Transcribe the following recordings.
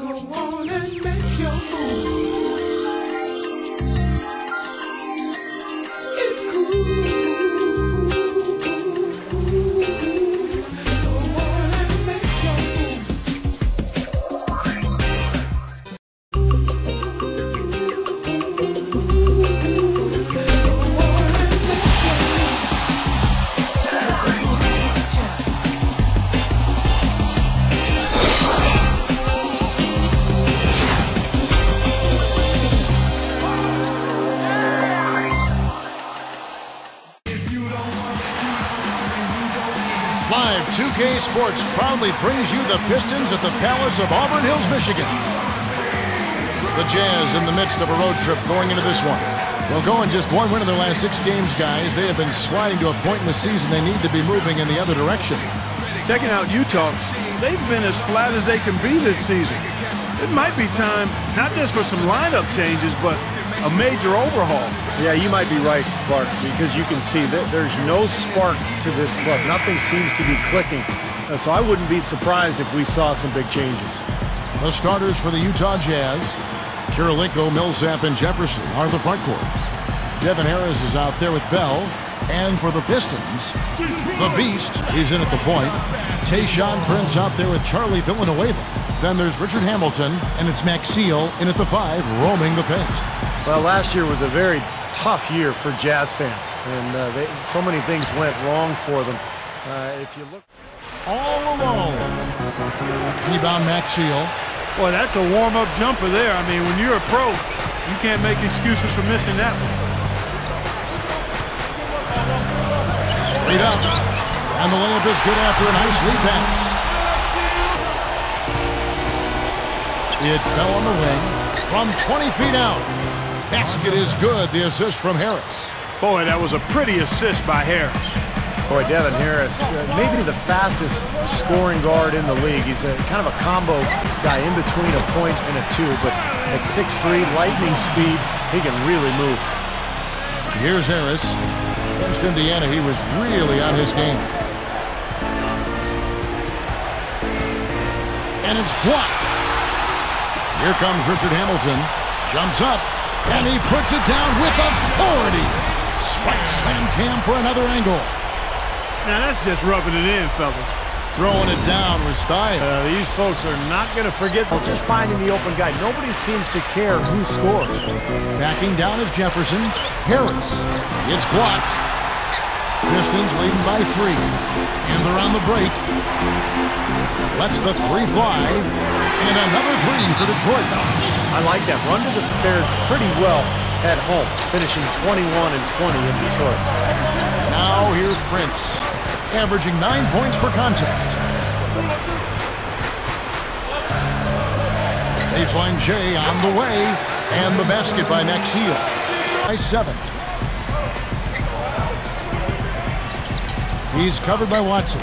on and make your move. It's cool. Live 2K Sports proudly brings you the Pistons at the Palace of Auburn Hills, Michigan. The Jazz in the midst of a road trip going into this one. Well, going just one win in their last 6 games, guys. They have been sliding to a point in the season they need to be moving in the other direction. Checking out Utah, they've been as flat as they can be this season. It might be time, not just for some lineup changes, but a major overhaul. Yeah, you might be right, Bart, because you can see that there's no spark to this club. Nothing seems to be clicking. So I wouldn't be surprised if we saw some big changes. The starters for the Utah Jazz, Kirilenko, Millsap, and Jefferson are the front court. Devin Harris is out there with Bell. And for the Pistons, the Beast, he's in at the point. Tayshaun Prince out there with Charlie Villanueva. Then there's Richard Hamilton, and it's Maxeel in at the 5, roaming the paint. Well, last year was a very tough year for Jazz fans, and so many things went wrong for them. If you look all alone, rebound Maxeel. Boy, that's a warm-up jumper there. I mean, when you're a pro, you can't make excuses for missing that one. Straight up, and the layup is good after a nice lead pass. It's Bell on the wing from 20 feet out. Basket is good. The assist from Harris. Boy, that was a pretty assist by Harris. Boy, Devin Harris, maybe the fastest scoring guard in the league. He's kind of a combo guy in between a point and a 2, but at 6'3", lightning speed, he can really move. Here's Harris. Against Indiana, he was really on his game. And it's blocked. Here comes Richard Hamilton. Jumps up, and he puts it down with authority. Spike slam cam for another angle. Now that's just rubbing it in, fellas. Throwing it down with style. These folks are not going to forget just finding the open guy. Nobody seems to care who scores. Backing down is Jefferson. Harris. It's blocked. Pistons leading by 3. And they're on the break. Lets the 3 fly. And another 3 for Detroit. I like that. Rundle fared pretty well at home, finishing 21 and 20 in Detroit. Now here's Prince, averaging 9 points per contest. Baseline J on the way, and the basket by Maxeel. By 7. He's covered by Watson.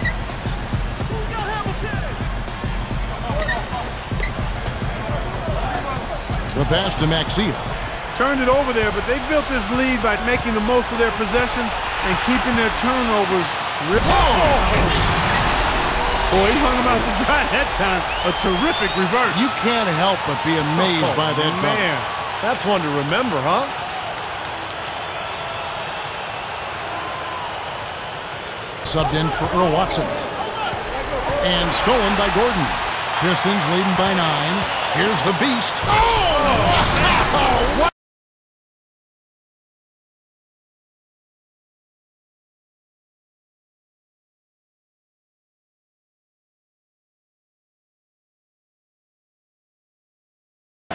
The pass to Maxeel. Turned it over there, but they built this lead by making the most of their possessions and keeping their turnovers. Boy, he hung him out to dry that time. A terrific reverse. You can't help but be amazed by that dunk. Man, that's one to remember, huh? Subbed in for Earl Watson. And stolen by Gordon. Pistons leading by 9. Here's the Beast. Oh! What?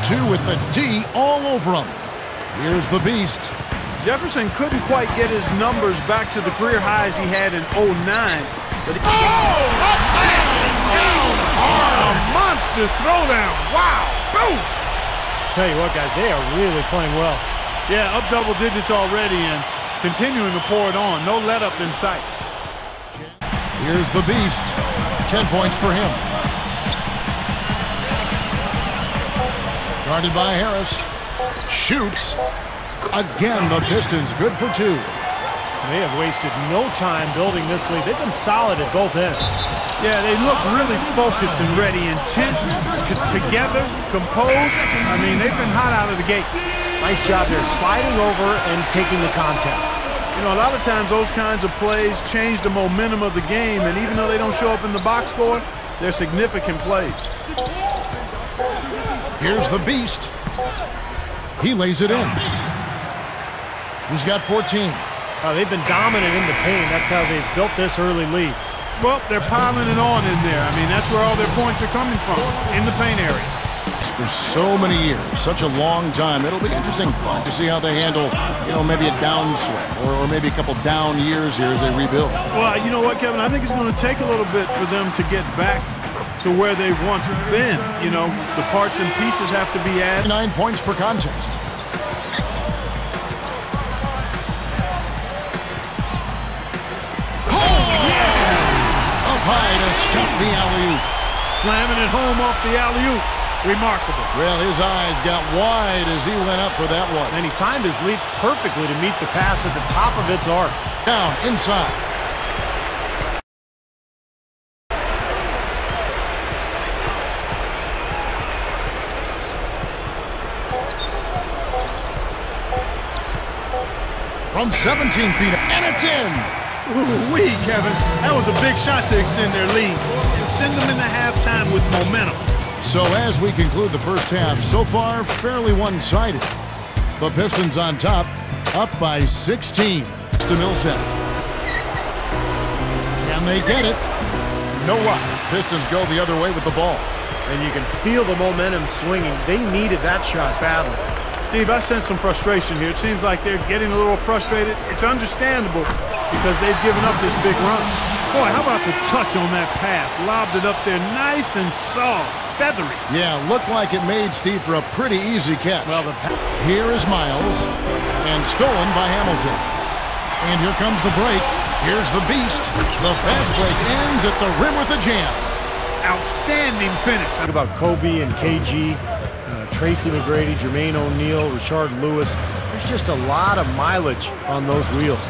Two with the D all over him. Here's the Beast. Jefferson couldn't quite get his numbers back to the career highs he had in '09. But up and down hard. A monster throwdown. Wow. Boom. Tell you what, guys, they are really playing well. Yeah, up double digits already and continuing to pour it on. No let up in sight. Here's the Beast. 10 points for him. Guarded by Harris. Shoots. Again, the Pistons good for 2. They have wasted no time building this lead. They've been solid at both ends. Yeah, they look really focused and ready, intense, together, composed. I mean, they've been hot out of the gate. Nice job there, sliding over and taking the contact. You know, a lot of times those kinds of plays change the momentum of the game, and even though they don't show up in the box score, they're significant plays. Here's the Beast. He lays it in. He's got 14. They've been dominant in the paint. That's how they've built this early lead. Well, they're piling it on in there. I mean, that's where all their points are coming from, in the paint area. For so many years, such a long time. It'll be interesting to see how they handle, maybe a downswing or maybe a couple down years here as they rebuild. Well, you know what, Kevin? I think it's going to take a little bit for them to get back to where they've once been. You know, the parts and pieces have to be added. 9 points per contest. Up high to stuff the alley-oop. Slamming it home off the alley-oop. Remarkable. Well, his eyes got wide as he went up for that one. And he timed his leap perfectly to meet the pass at the top of its arc. Down, inside. From 17 feet, and it's in. Ooh-wee, Kevin. That was a big shot to extend their lead and send them into halftime with momentum. So as we conclude the first half, so far fairly one-sided. The Pistons on top, up by 16 to Millsap. Can they get it? No luck. Pistons go the other way with the ball. And you can feel the momentum swinging. They needed that shot badly. Steve, I sense some frustration here. It seems like they're getting a little frustrated. It's understandable because they've given up this big run. Boy, how about the touch on that pass? Lobbed it up there nice and soft. Feathery. Yeah, looked like it made Steve for a pretty easy catch. Well, here is Miles, and stolen by Hamilton. And here comes the break. Here's the Beast. The fast break ends at the rim with a jam. Outstanding finish. Think about Kobe and KG, Tracy McGrady, Jermaine O'Neal, Richard Lewis. There's just a lot of mileage on those wheels.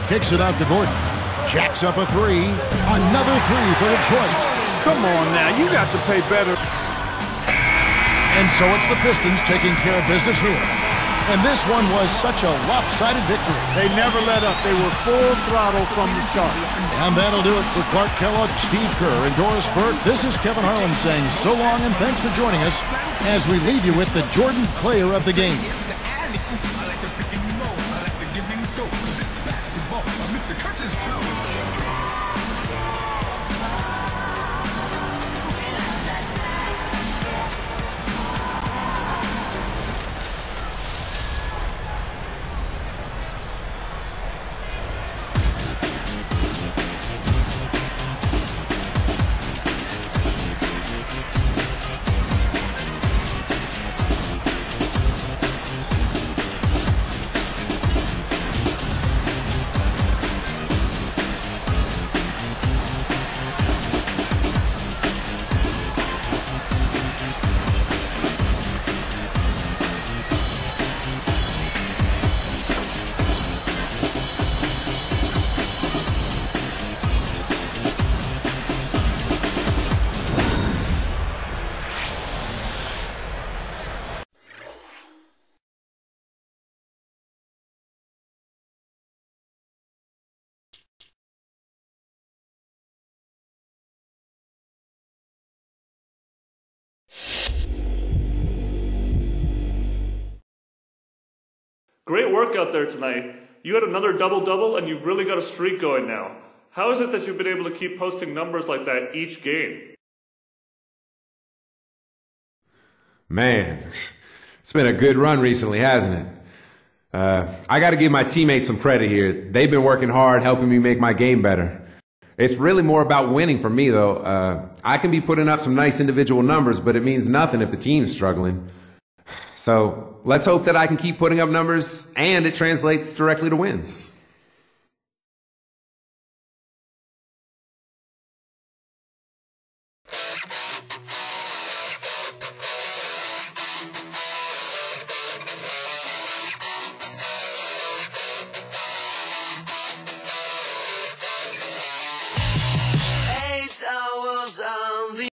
Kicks it out to Gordon. Jacks up a three. Another three for Detroit. Come on now, you got to pay better. And so it's the Pistons taking care of business here. And this one was such a lopsided victory. They never let up. They were full throttle from the start. And that'll do it for Clark Kellogg, Steve Kerr, and Doris Burke. This is Kevin Harlan saying so long and thanks for joining us as we leave you with the Jordan player of the game. Great work out there tonight. You had another double-double, and you've really got a streak going now. How is it that you've been able to keep posting numbers like that each game? Man, it's been a good run recently, hasn't it? I got to give my teammates some credit here. They've been working hard, helping me make my game better. It's really more about winning for me, though. I can be putting up some nice individual numbers, but it means nothing if the team's struggling. So let's hope that I can keep putting up numbers and it translates directly to wins. 6 hours on the